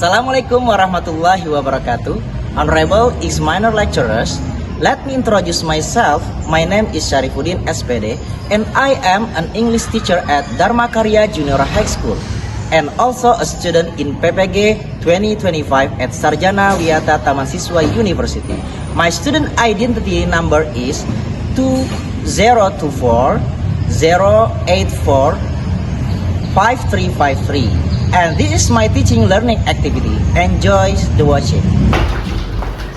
Assalamualaikum warahmatullahi wabarakatuh. Honorable examiner lecturers, let me introduce myself. My name is Syarifuddin SPD and I am an English teacher at Dharma Karya Junior High School and also a student in PPG 2025 at Sarjana Wiyata Taman Siswa University. My student identity number is 2024 084 5353. And this is my teaching learning activity. Enjoy the watching.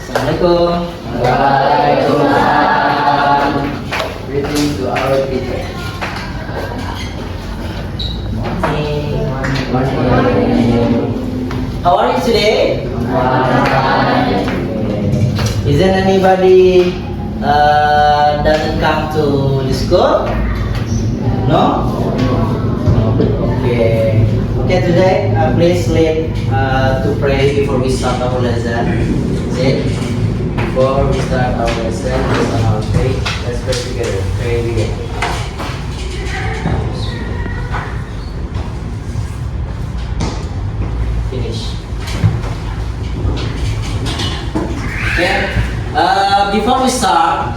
Assalamualaikum. Waalaikumsalam. Greeting to our teacher. Morning. How are you today? Isn't anybody doesn't come to the school? No? Okay. Okay, today please lead to pray before we start our lesson. Sit. Before we start our lesson, let's on our faith. Let's pray together. Pray begin. Finish. Okay. Before we start,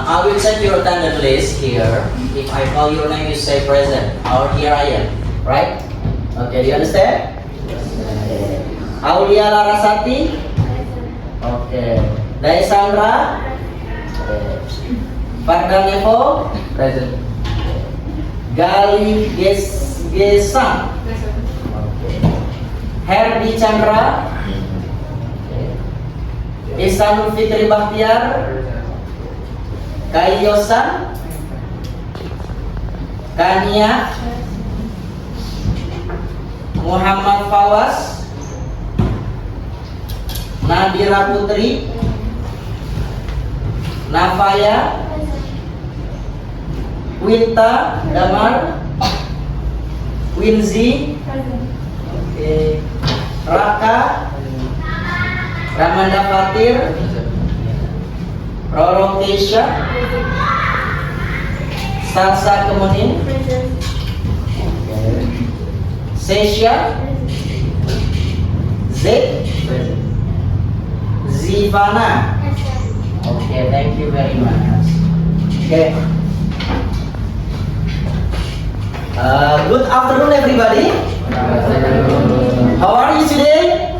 I will check your attendance list here. If I call your name, you say present or here I am. Right? Okay, do you understand? Okay. Aulia Larasati? Okay. Daisandra? Okay. Fardanevo? Present. Gali Gesang? Okay. Herdi Chandra? Okay. Ihsanul Fitri Bahtiar? Kayosan? Kania? Muhammad Fawas, Nadira Putri, Nafaya, Winta Damar, Winzi, okay. Raka, Ramanda Fatir, Roro Keisha, Salsa Kemuning, Sesha, Zed, Zivana. Okay, thank you very much. Okay. Good afternoon, everybody. How are you today?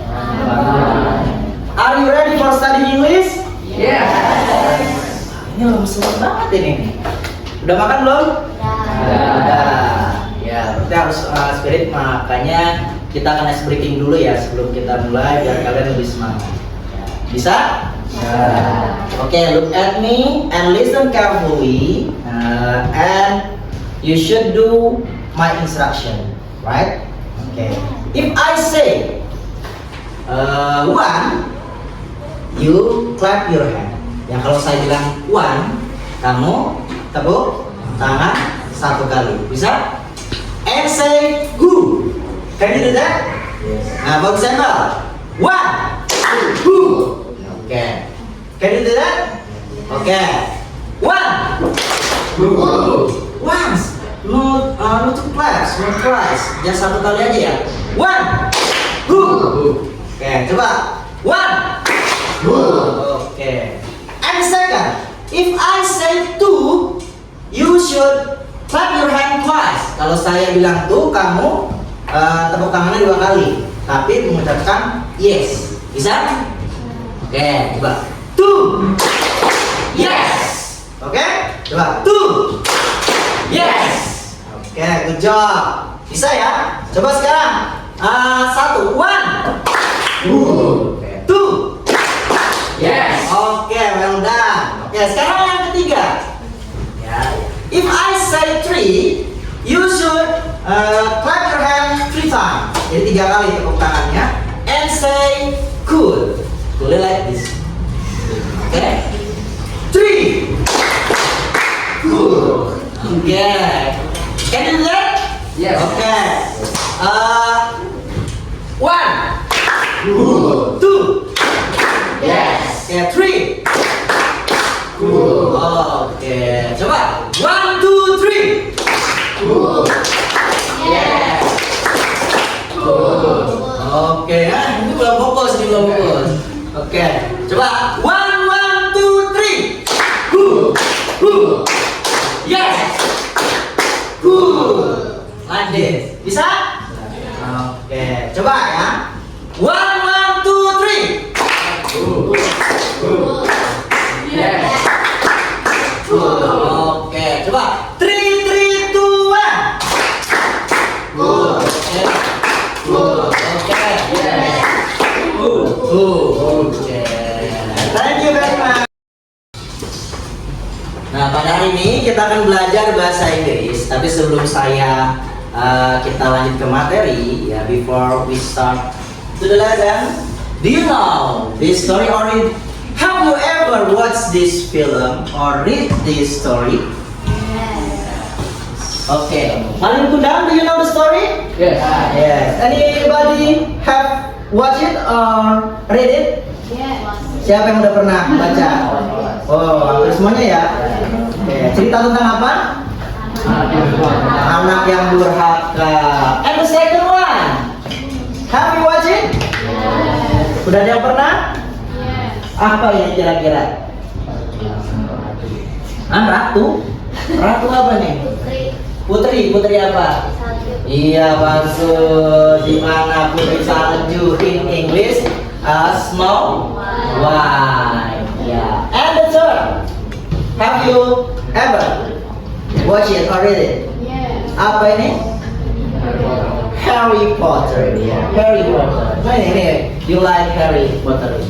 Are you ready for studying English? Yes. Ini lemes banget ini. Udah makan belum? Udah. Ya, berarti harus spirit, makanya kita akan ice breaking dulu ya sebelum kita mulai biar kalian lebih semangat. Ya. Bisa? Ya. Okay, look at me and listen carefully, and you should do my instruction, right? Okay. If I say one, you clap your hand. Ya, kalau saya bilang one, kamu tepuk tangan satu kali. Bisa? And say who. Can you do that? Yes. Nah, for example, one, who. Okay. Can you do that? Okay. One, who. Once. No, no two claps, no twice. Just satu kali aja ya. One, who. Okay, coba. One, who. Okay. And second, if I say two, you should clap your hand twice. Kalau saya bilang tuh, kamu tepuk tangannya dua kali, tapi mengucapkan yes. Bisa? Oke, coba. Two. Yes. Oke, coba. Two. Yes. Oke, good job. Bisa ya? Coba sekarang. Satu. One. Two. Yes. Oke, well done. Oke, sekarang yang ketiga. If I say three, you should clap your hand 3 times. Jadi 3 kali tepuk tangannya. And say cool. Cool like this. Okay. 3. Cool. Okay. Can you do that? Yes. Okay. 1. Cool. 2. Yes. Okay. 3. Cool. Oke, coba. 1, 2, 3. Cool. Yes. Oke, Oke, coba 1, 1, 2, 3. Who. Yes. Good. Like this. Bisa? Oke, coba ya. 1, 1, 2, 3. Yes. Oke, coba 3, 3, 2, 1. Good. Oke. Yes. Oke. Thank you very much. Nah, pada hari ini kita akan belajar bahasa Inggris. Tapi sebelum kita lanjut ke materi, ya, before we start to the lesson, do you know this story or have you ever watched this film or read this story? Okay. Malin Kundang, do you know the story? Yes. Yes. Anybody have watched it or read it? Siapa yang udah pernah baca? Oh, hampir semuanya ya. Oke, cerita tentang apa? Anak yang durhaka. And the second one, have you watched it? Udah ada yang pernah? Apa ini kira-kira? Ratu? Ratu apa nih? Putri apa? Iya, maksud di mana putri salju in English? Snow White. Yeah. And the third, have you ever watched it or read it? Apa ini? Harry Potter. Yeah. Harry Potter. Nah, ini, you like Harry Potter?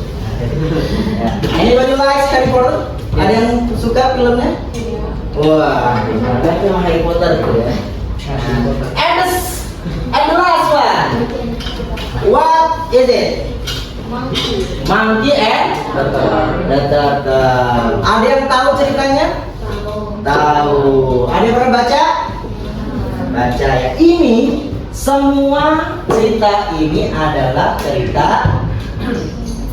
Yeah. Anybody likes Harry Potter? Ada yang suka filmnya? Wah, berarti emang Harry Potter tuh ya. And the last one, what is it? Monkey and the turtle. Ada yang tahu ceritanya? Tahu. Ada yang pernah baca? Baca ya. Ini semua cerita ini adalah cerita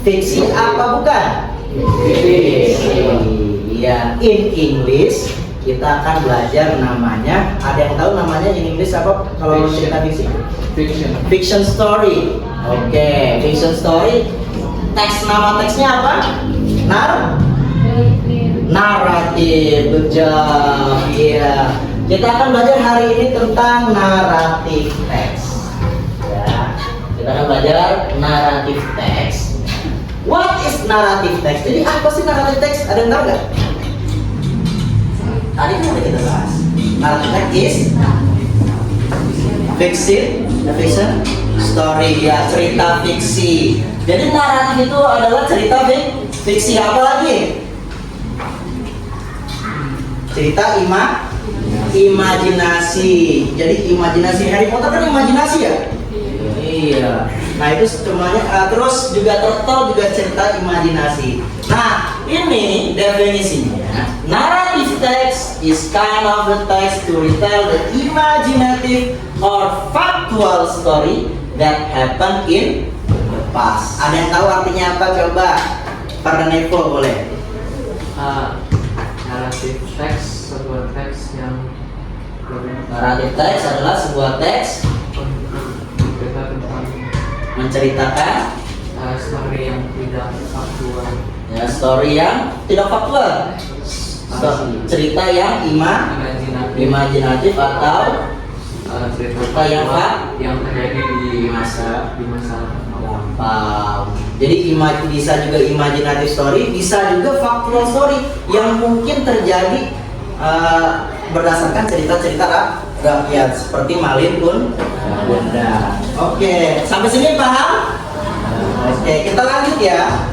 fiksi apa bukan? Fiksi. Ya, in English kita akan belajar namanya. Ada yang tahu namanya in English apa kalau cerita fiksi? Fiction story. Oke, fiction story. Nama teksnya apa? Naratif. Good job. Iya. Kita akan belajar hari ini tentang naratif teks. Ya. Kita akan belajar naratif teks. What is naratif teks? Jadi apa sih naratif teks? Ada yang tahu nggak? Tadi kan udah kita bahas. Naratif teks is fiction story, ya, cerita fiksi. Jadi naratif itu adalah cerita fiksi. Apa lagi? Cerita imajinasi. Jadi imajinasi. Harry Potter kan imajinasi ya? Iya. Nah itu semuanya. Terus juga turtle juga cerita imajinasi. Nah ini definisinya. Narrative text is kind of the text to retell the imaginative or factual story that happened in the past. Ada yang tahu artinya apa? Coba Pak Nevo boleh. Naratif teks, sebuah teks yang Naratif teks adalah sebuah teks menceritakan story yang tidak faktual. ya, story yang tidak faktual. Cerita yang imajinatif atau cerita yang terjadi di masa lampau. Jadi bisa juga imajinatif story, bisa juga factual story yang mungkin terjadi berdasarkan cerita-cerita rakyat seperti Malin Kundang. Oke, sampai sini paham? Oke, kita lanjut ya.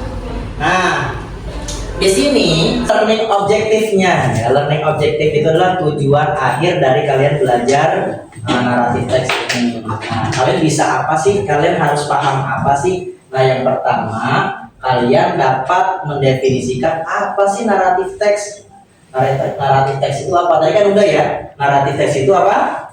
Nah, di sini learning objektifnya, ya, learning objektif itu adalah tujuan akhir dari kalian belajar naratif teks ini. Nah, kalian bisa apa sih? Kalian harus paham apa sih? Nah, yang pertama, kalian dapat mendefinisikan apa sih naratif teks. Naratif teks itu apa? Tadi kan udah ya. Naratif teks itu apa?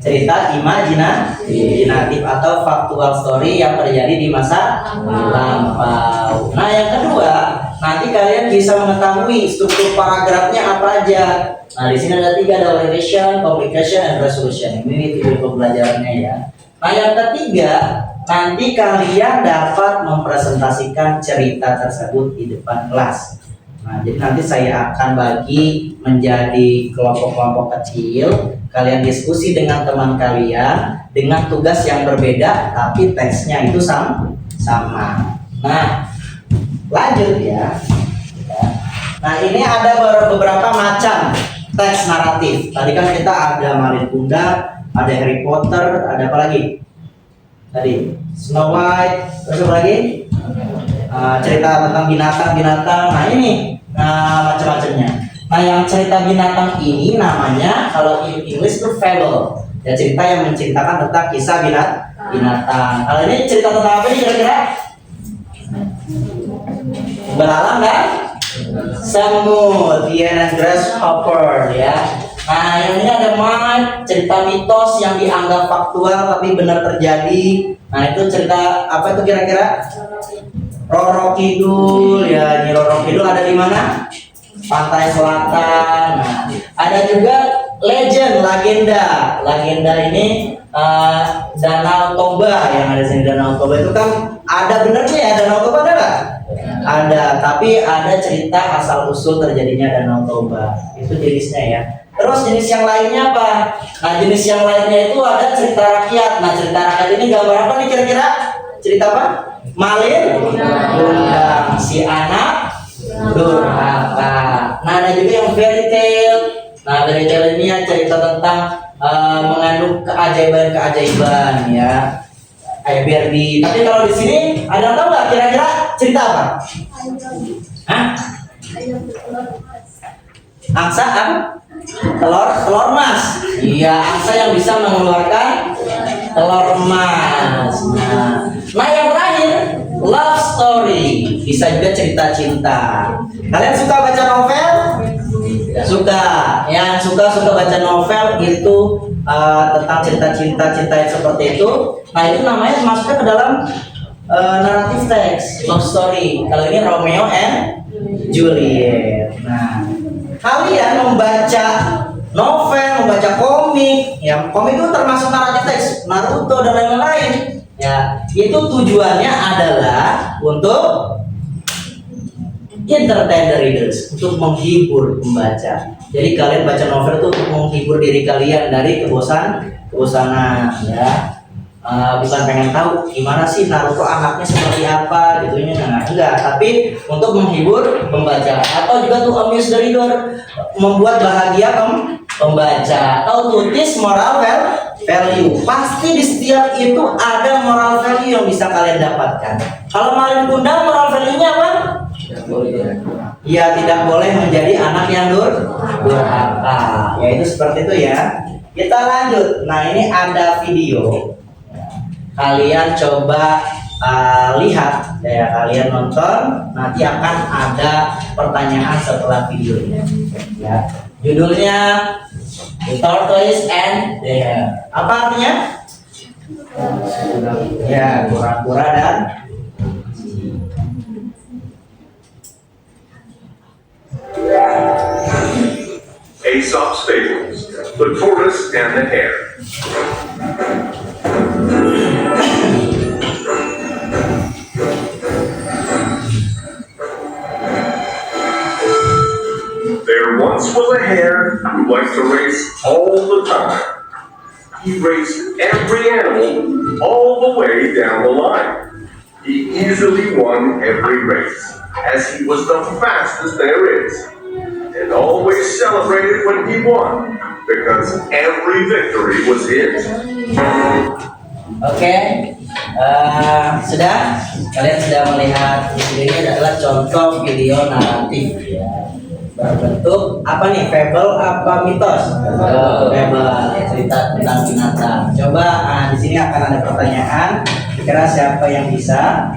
Cerita imajinatif atau factual story yang terjadi di masa lampau. Nah, yang kedua, nanti kalian bisa mengetahui struktur paragrafnya apa aja. Nah, di sini ada 3, ada orientation, complication, and resolution. Ini tipe pembelajarannya ya. Nah, yang ketiga, nanti kalian dapat mempresentasikan cerita tersebut di depan kelas. Nah, jadi nanti saya akan bagi menjadi kelompok-kelompok kecil. Kalian diskusi dengan teman kalian dengan tugas yang berbeda, tapi teksnya itu sama. Nah, lanjut ya. Nah, ini ada beberapa macam teks naratif. Tadi kan kita ada Malin Kundang, ada Harry Potter, ada apa lagi? Tadi Snow White, terus apa lagi? Cerita tentang binatang-binatang. Nah, ini macam-macamnya. Nah, yang cerita binatang ini namanya kalau in English itu fable. Ya, cerita yang menceritakan tentang kisah binatang. Kalau ini cerita tentang apa nih kira-kira? Belalang kan? Semut, dan grasshopper ya. Nah, yang ini ada myth, cerita mitos yang dianggap faktual tapi benar terjadi. Nah, itu cerita apa itu kira-kira? Roro Kidul ya. Ini Roro Kidul ada di mana? Pantai Selatan. Nah, ada juga legend, legenda. Legenda ini Danau Toba yang ada di sini. Danau Toba itu kan ada benernya ya, Danau Toba ada nggak? Ada, tapi ada cerita asal usul terjadinya Danau Toba. Itu jenisnya ya. Terus jenis yang lainnya apa? Nah, jenis yang lainnya itu ada cerita rakyat. Nah, cerita rakyat ini gambar apa nih kira-kira? Cerita apa? Malin Kundang, si anak durhaka. Nah, ada juga yang fairy tale. Nah, fairy tale ini ya cerita tentang mengandung keajaiban-keajaiban ya. Biar di. Tapi kalau di sini ada tahu nggak kira-kira cerita apa? Hah? Angsa apa? Telur emas. Iya, angsa yang bisa mengeluarkan telur emas. Nah, yang terakhir love story, bisa juga cerita cinta. Kalian suka baca novel? Suka. Yang suka baca novel itu tentang cinta yang seperti itu. Nah, itu namanya masuknya ke dalam naratif teks, love story. Kalau ini Romeo and Juliet. Nah, kalian membaca novel, membaca komik, ya komik itu termasuk naratif teks, Naruto dan lain-lain. Ya, itu tujuannya adalah untuk entertain the readers, untuk menghibur pembaca. Jadi kalian baca novel itu untuk menghibur diri kalian dari kebosanan, ya. Bukan pengen tahu gimana sih Naruto anaknya seperti apa gitu nya, nah, enggak, tapi untuk menghibur pembaca atau juga to amuse the reader, membuat bahagia pembaca atau to teach moral value. Pasti di setiap itu ada moral value yang bisa kalian dapatkan. Kalau Malin Kundang moral value-nya apa? Ya, tidak boleh menjadi anak yang durhaka. Ya, itu seperti itu ya. Kita lanjut. Nah, ini ada video. Kalian coba lihat ya, kalian nonton, nanti akan ada pertanyaan setelah videonya ya. Judulnya The Tortoise and the Hare. Apa artinya? Ya, kura-kura dan Aesop's Fables, The Tortoise and the Hare. There once was a hare who liked to race all the time. He raced every animal all the way down the line. He easily won every race, as he was the fastest there is, and always celebrated when he won, because every victory was his. Oke, sudah? Kalian sudah melihat ini adalah contoh video naratif ya, berbentuk apa nih, fable apa mitos? Fable, ya, cerita tentang binatang. Coba di sini akan ada pertanyaan. Kira siapa yang bisa?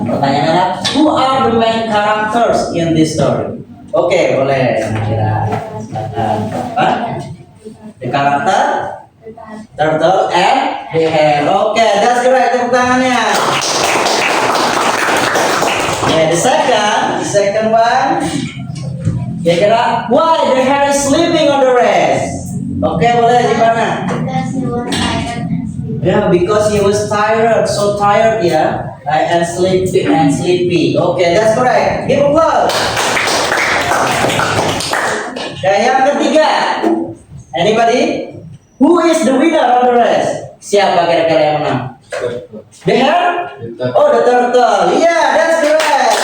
Pertanyaannya, who are the main characters in this story? Oke, boleh. Kira apa? The character turtle and the hare. Oke, that's correct. Tepuk tangannya. Yeah, the second one. Kira-kira why the hare is sleeping on the rest? Oke, boleh di mana? Because he was tired and sleepy. Yeah, because he was tired, so tired, yeah, and sleepy. Okay, that's correct. Give applause. Okay, yang ketiga, anybody? Who is the winner of the race? Siapa kira-kira yang menang? The hare? Oh, the turtle. Yeah, that's correct.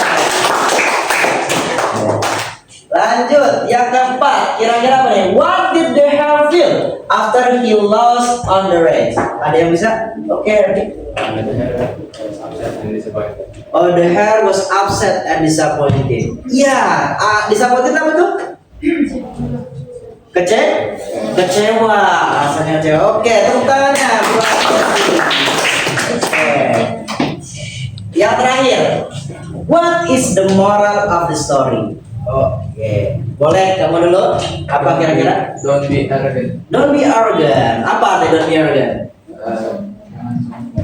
Lanjut, yang keempat, kira-kira apa nih? What did the hare feel after he lost on the race? Ada yang bisa? Oke. Oh, the hare was upset and disappointed. Iya, disappointed apa tuh? Kecewa, rasanya kecewa. Oke, tepuk tangannya. Oke. Yang terakhir, what is the moral of the story? Oke, boleh kamu dulu. Apa kira-kira? Don't be arrogant. Don't be arrogant. Apa arti don't be arrogant?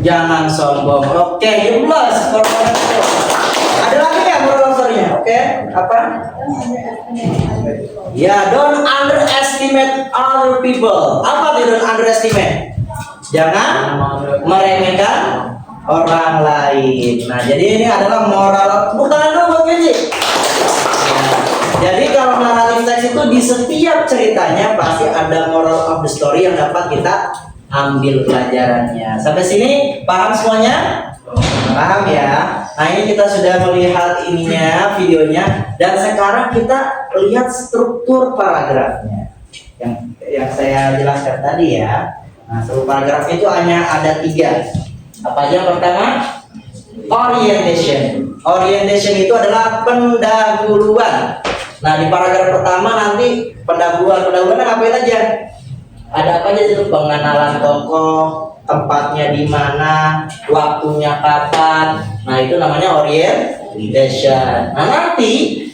Jangan sombong. Oke, you plus. Ada lagi nggak moral of story-nya? Oke, apa? Ya, don't underestimate other people. Apa itu don't underestimate? Jangan meremehkan orang lain. Nah, jadi ini adalah moral. Bukan dulu buat Kenji. Jadi kalau naratif teks itu di setiap ceritanya pasti ada moral of the story yang dapat kita ambil pelajarannya. Sampai sini paham semuanya? Paham ya? Nah, ini kita sudah melihat ininya, videonya, dan sekarang kita lihat struktur paragrafnya yang saya jelaskan tadi ya. Nah, struktur paragraf itu hanya ada 3. Apa aja? Yang pertama, orientation. Orientation itu adalah pendahuluan. Nah, di paragraf pertama nanti pendahuluan ngapain aja? Ada apa aja itu? Pengenalan tokoh, tempatnya di mana, waktunya kapan. Nah, itu namanya orientation. Nah, nanti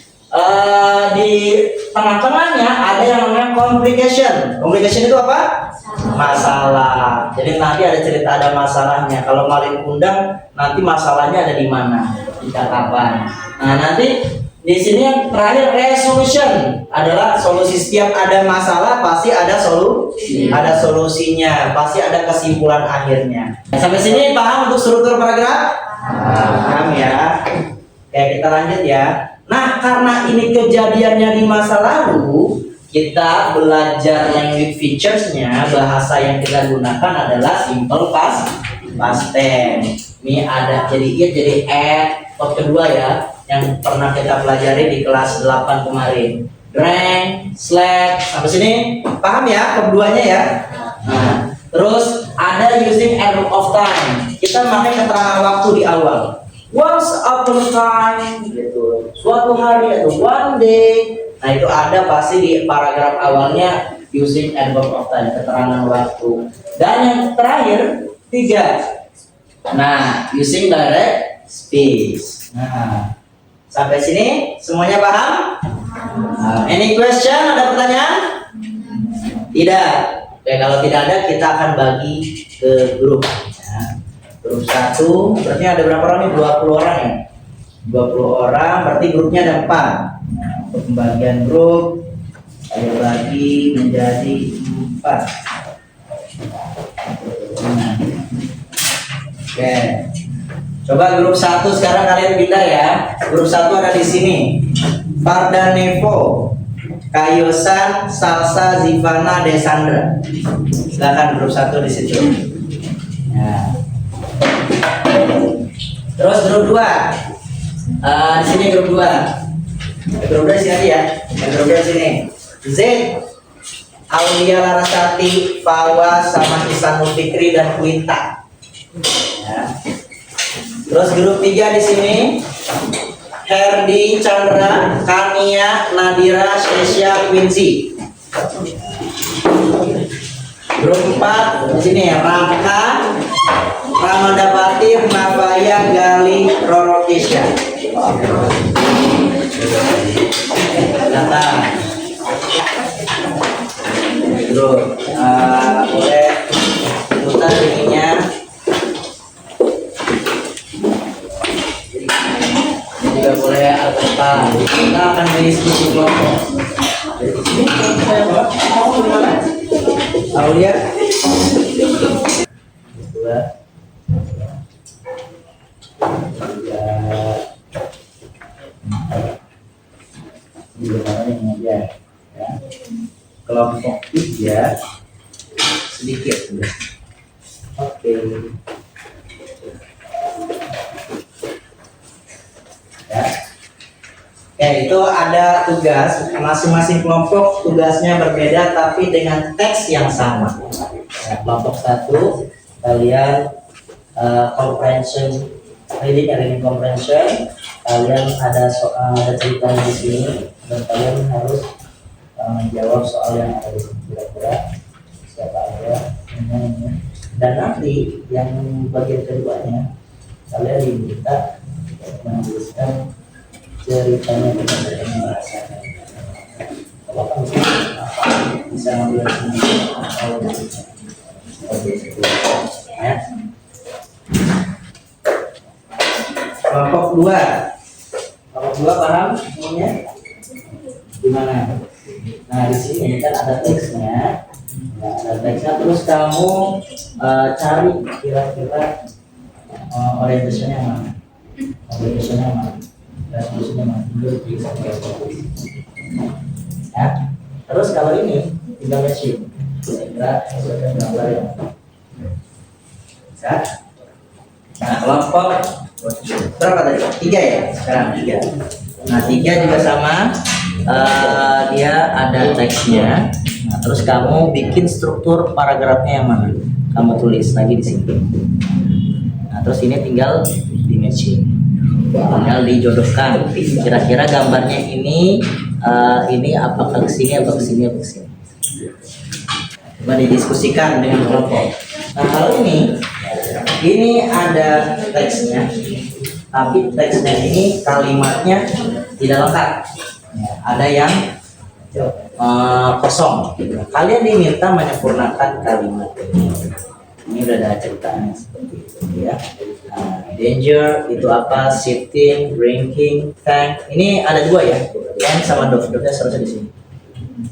di tengah-tengahnya ada yang namanya complication. Complication itu apa? Masalah. Jadi nanti ada cerita, ada masalahnya. Kalau Malik undang, nanti masalahnya ada di mana, di kapan. Nah, nanti di sini yang terakhir resolution adalah solusi. Setiap ada masalah pasti ada ada solusinya, pasti ada kesimpulan akhirnya. Sampai sini paham untuk struktur paragraf? Paham ya. Oke, kita lanjut ya. Nah, karena ini kejadiannya di masa lalu, kita belajar language features-nya. Bahasa yang kita gunakan adalah simple past tense. Ini ada jadi it, jadi at. Kedua ya, yang pernah kita pelajari di kelas 8 kemarin. Drank, slept, sampai sini paham ya keduanya ya. Nah, terus ada using arrow of time. Kita pakai keterangan waktu di awal. Once upon a time, gitu. Suatu hari atau one day. Nah, itu ada pasti di paragraf awalnya using arrow of time, keterangan waktu. Dan yang terakhir 3. Nah, using direct speech. Nah, sampai sini semuanya paham? Any question? Ada pertanyaan? Tidak. Oke, kalau tidak ada kita akan bagi ke grup. Ya. Grup 1 berarti ada berapa orang nih? 20 orang ya? 20 orang berarti grupnya ada 4. Untuk pembagian grup saya bagi menjadi 4. Oke. Coba grup 1 sekarang kalian pindah ya. Grup 1 ada di sini. Fardan Nevo, Kayosan, Salsa, Zivana, Desandra. Silakan grup 1 di situ. Ya. Terus grup 2. Di sini grup 2. Grup 2 di sini ya. Grup 2 di sini. Z, Aulia Larasati, Fawaz, sama Isanul Fikri dan Kuita. Ya. Terus grup 3 di sini. Herdi, Chandra, Kania, Nadira, Shesya, Quincy. Grup 4 di sini ya. Raka, Ramanda Patih, Nabaya, Gali, Roro Kisha. Datang. Grup boleh putar ininya. Juga boleh alpha. Kita akan berdiskusi kelompok. Aulia. Ini ini aja. Ya. Kelompok 3 sedikit. Oke. Ya. Oke, itu ada tugas. Masing-masing kelompok tugasnya berbeda tapi dengan teks yang sama. Ya, kelompok 1 kalian comprehension reading comprehension. Kalian ada soal, ada cerita di sini dan kalian harus menjawab soal yang ada di sini. Kira-kira siapa aja ini. Dan nanti yang bagian keduanya kalian diminta menuliskan ceritanya dengan bahasa. Kalau kamu bisa ngambil sendiri ya. Kelompok 2 paham semuanya? Gimana? Nah di sini kan ada teksnya. Nah, ada teksnya terus kamu cari kira-kira orientasinya mana? Orientasinya mana? Resolusinya mana? Ya. Terus kalau ini tinggal matching. Kira sesuai gambar ya. Ya. Nah kelompok berapa tadi? 3 ya? Sekarang 3. Nah 3 juga sama. Dia ada teksnya. Nah, terus kamu bikin struktur paragrafnya yang mana? Kamu tulis lagi di sini. Nah terus ini tinggal di matching. Tinggal dijodohkan. Kira-kira gambarnya ini apakah kesini, atau kesini, atau kesini. Coba didiskusikan dengan kelompok. Nah kalau ini ada teksnya, tapi teksnya ini kalimatnya tidak lengkap. Ya, ada yang kosong. Kalian diminta menyempurnakan kalimat ini. Ini udah ada ceritanya seperti itu ya. Danger itu apa? Shifting, ranking, tank. Ini ada 2 ya. Tank sama dove-nya seharusnya di sini.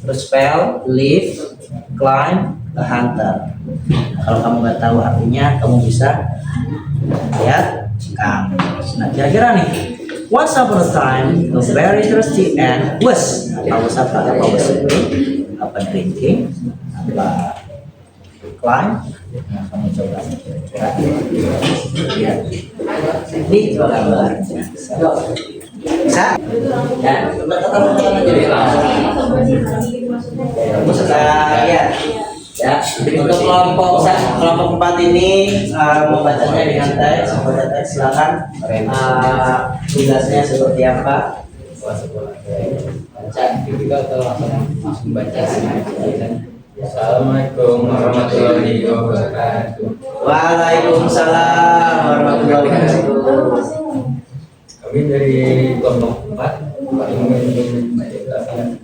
Terus spell, live, climb, hunter. Kalau kamu nggak tahu artinya, kamu bisa lihat kamus. Nah kira-kira nih, once upon a time, a very thirsty and was apa? Apa was itu? Apa drinking? Apa climb? Nah kamu coba kira-kira lihat. Ini coba gambar. Bisa? Ya, teman-teman jadi lihat. Ya, untuk kelompok 4 ini membacanya dengan teks, membaca teks silakan. Tugasnya seperti apa? Baca. Kita langsung baca. Assalamualaikum warahmatullahi wabarakatuh. Waalaikumsalam warahmatullahi wabarakatuh. Kami dari kelompok 4 ingin membacakan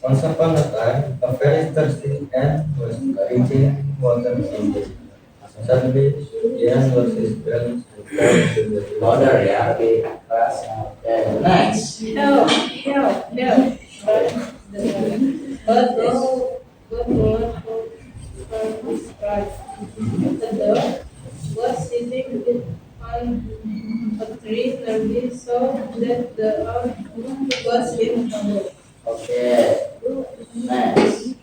Once upon a time, a very thirsty ant was drinking water from the suddenly the ant lost his balance and fell into the Order ya, oke. Next. No. But the dog was sitting on a tree nearby, so that the ant was in trouble. Oke. Next.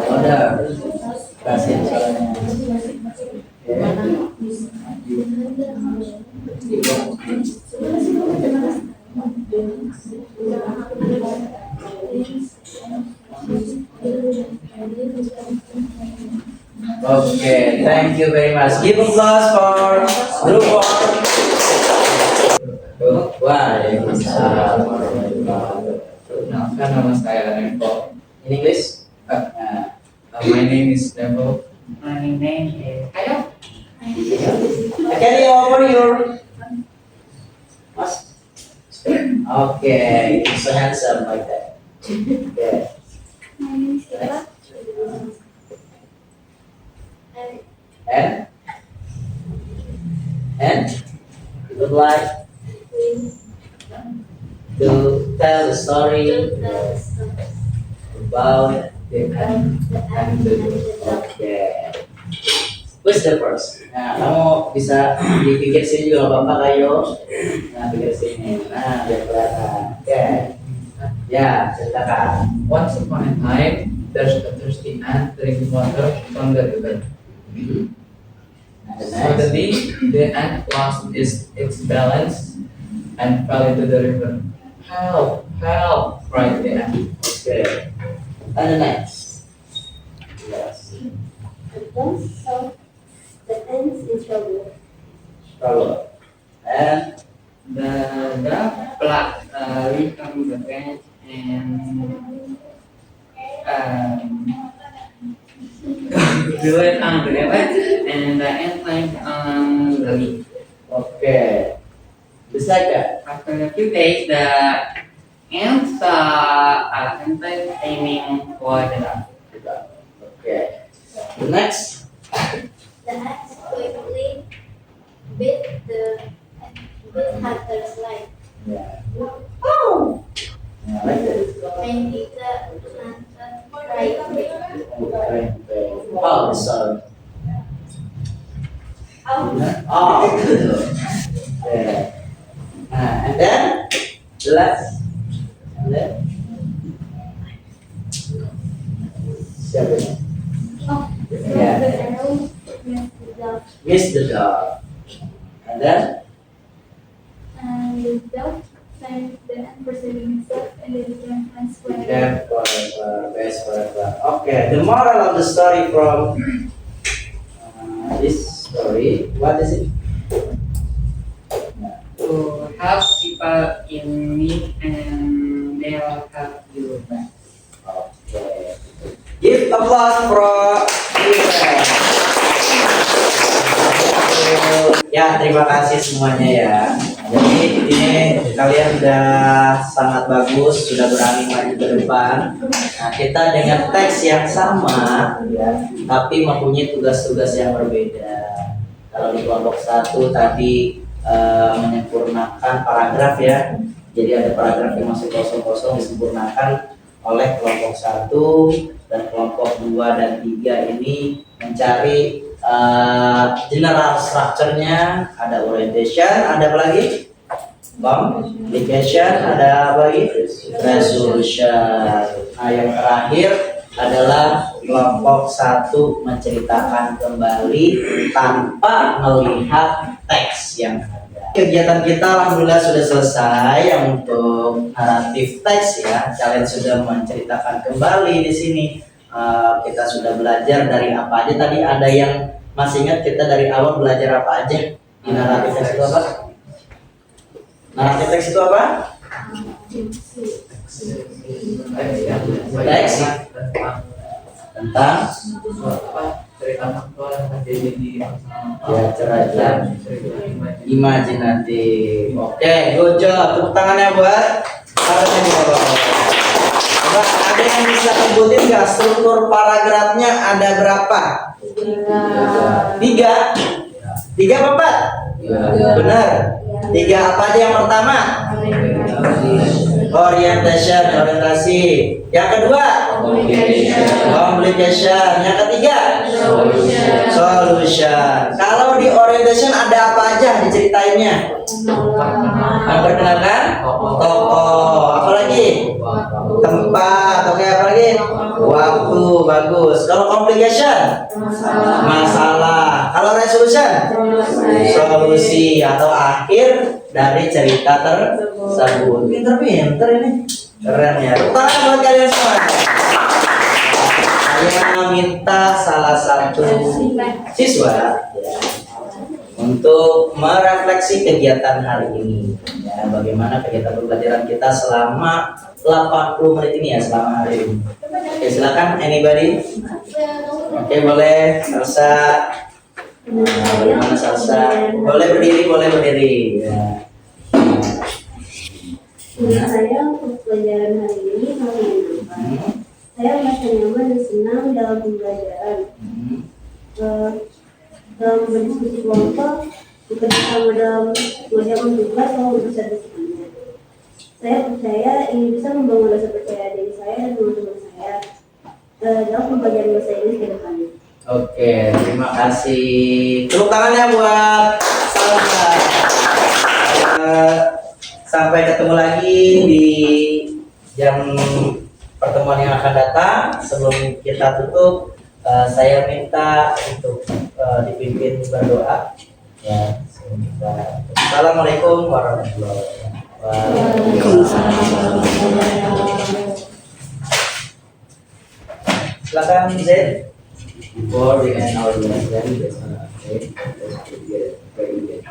Order. Kasih soalnya. Okay, thank you very much. Give applause for group 4. Waalaikumsalam. Perkenalkan, nama saya Nevo. In English? My name is Nevo. My name is Can you over your Okay, you're so handsome like that. Okay. And you would like to tell the story about the okay. Who's the first? Nah, kamu bisa dipikir sini juga bapak kayo. Nah, pikir sini. Nah, biar kelihatan. Oke. Ya, ceritakan. Once upon a time, there's a thirsty ant drinking water from the river. Nah, the next. Suddenly, the ant lost its balance and fell into the river. Help! Help! Cried the ant. Okay. And the next. Yes. The ants in trouble. Follow. And The dove leaped from the branch and blew it on the river, and the ant climbed on the leaf. okay. The second. After a few days, the ant saw an ant aiming for the dove. Okay. The next. The ants quickly bit Hunter's leg. Yeah. Oh. Yeah, like this. Making the Hunter cry. Okay. Oh, sorry. Oh, Oh, yeah. And then the last. And then seven. Yeah. the arrow missed the dove. Miss the dog. And then And the dove thanked the ant for saving himself, and they became friends forever. yeah, forever, best forever. Okay. The moral of the story from this story. What is it? To help people in need, and they'll help you back. Okay. Give applause for ya, terima kasih semuanya ya. Jadi ini kalian sudah sangat bagus, sudah berani maju ke depan. Nah, kita dengan teks yang sama ya, tapi mempunyai tugas-tugas yang berbeda. Kalau di kelompok 1 tadi menyempurnakan paragraf ya. Jadi ada paragraf yang masih kosong-kosong disempurnakan oleh kelompok 1, dan kelompok 2 dan 3 ini mencari general structure-nya. Ada orientation, ada apa lagi? Communication, ada apa lagi? Resolution. Nah, yang terakhir adalah kelompok 1 menceritakan kembali tanpa melihat teks yang ada. Kegiatan kita alhamdulillah sudah selesai yang untuk naratif teks ya. Kalian sudah menceritakan kembali di sini. Kita sudah belajar dari apa aja tadi. Ada yang masih ingat kita dari awal belajar apa aja di naratif teks itu apa? Naratif teks itu apa? Teks tentang cerita faktual yang terjadi di ya cerita imajinatif. Oke, good job. Tepuk tangannya buat kalian di bawah. Coba ada yang bisa sebutin nggak struktur paragrafnya ada berapa? 3. 3 apa 4? Benar. 3 apa aja yang pertama? Orientasi. Yang kedua? Communication. Yang ketiga? Solution. Kalau di orientation ada apa aja diceritainnya? Memperkenalkan tokoh. Apa lagi? Tempat. Oke, apa lagi? Waktu. Bagus. Kalau complication? Masalah. Kalau resolution? Solusi atau akhir dari cerita tersebut. Pinter-pinter ini. Keren ya. Tepuk tangan buat kalian semua. Saya minta salah satu siswa ya, untuk merefleksi kegiatan hari ini ya, bagaimana kegiatan pembelajaran kita selama 80 menit ini ya, selama hari ini. Oke, silakan anybody. Oke, boleh Salsa. Bagaimana Salsa? Boleh berdiri ya. Menurut saya untuk pelajaran hari ini sangat menyenangkan. Saya merasa nyaman dan senang dalam pembelajaran. Dalam berdiskusi kelompok, bekerja sama dalam mengerjakan tugas atau berbesar bersama. Saya percaya ini bisa membangun rasa percaya diri saya dan teman-teman saya dalam pembelajaran bahasa Inggris ke depannya. Oke, terima kasih. Tepuk tangannya buat Salma. Sampai ketemu lagi di jam pertemuan yang akan datang. Sebelum kita tutup, saya minta untuk dipimpin berdoa. Ya, Assalamualaikum warahmatullahi wabarakatuh. Silakan Zain. Before we end our lesson, let's say, let's get very good.